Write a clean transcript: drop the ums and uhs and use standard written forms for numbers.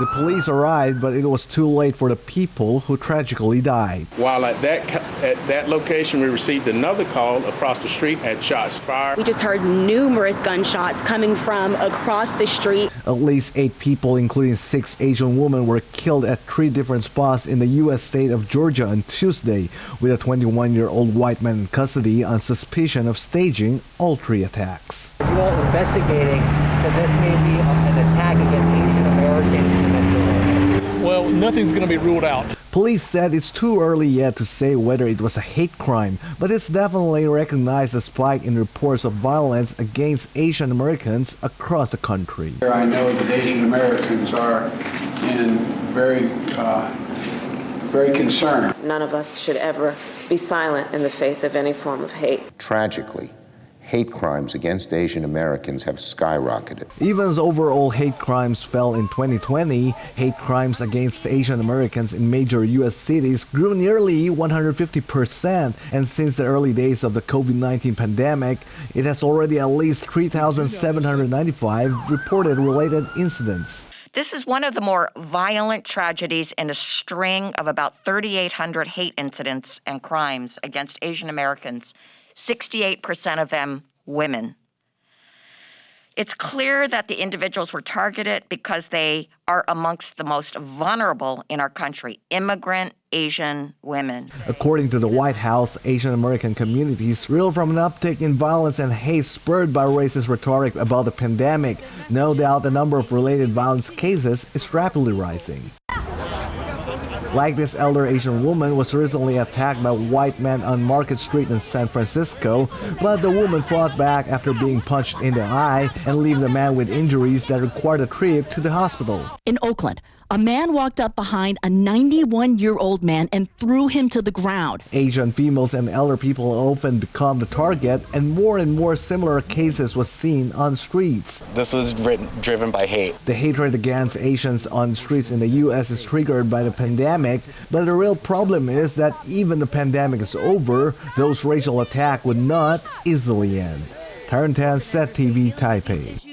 The police arrived, but it was too late for the people who tragically died. While at that location, we received another call across the street at shots fired. We just heard numerous gunshots coming from across the street. At least 8 people, including 6 Asian women, were killed at 3 different spots in the U.S. state of Georgia on Tuesday, with a 21-year-old white man in custody on suspicion of staging all 3 attacks. You all investigating that this may be an attack against Asian Americans in Metro? Well, nothing's going to be ruled out. Police said it's too early yet to say whether it was a hate crime, but it's definitely recognized a spike in reports of violence against Asian Americans across the country. I know that Asian Americans are very concerned. None of us should ever be silent in the face of any form of hate. Tragically, hate crimes against Asian Americans have skyrocketed. Even as overall hate crimes fell in 2020, hate crimes against Asian Americans in major U.S. cities grew nearly 150%, and since the early days of the COVID-19 pandemic, it has already at least 3,795 reported related incidents. This is one of the more violent tragedies in a string of about 3,800 hate incidents and crimes against Asian Americans, 68% of them women. It's clear that the individuals were targeted because they are amongst the most vulnerable in our country, immigrant Asian women. According to the White House, Asian American communities reel from an uptick in violence and hate spurred by racist rhetoric about the pandemic. No doubt the number of related violence cases is rapidly rising. Like this elder Asian woman was recently attacked by white men on Market Street in San Francisco, but the woman fought back after being punched in the eye and leaving the man with injuries that required a trip to the hospital. In Oakland, a man walked up behind a 91-year-old man and threw him to the ground. Asian females and elder people often become the target, and more similar cases was seen on streets. This was driven by hate. The hatred against Asians on streets in the U.S. is triggered by the pandemic, but the real problem is that even the pandemic is over, those racial attacks would not easily end. Tarantan, Set TV, Taipei.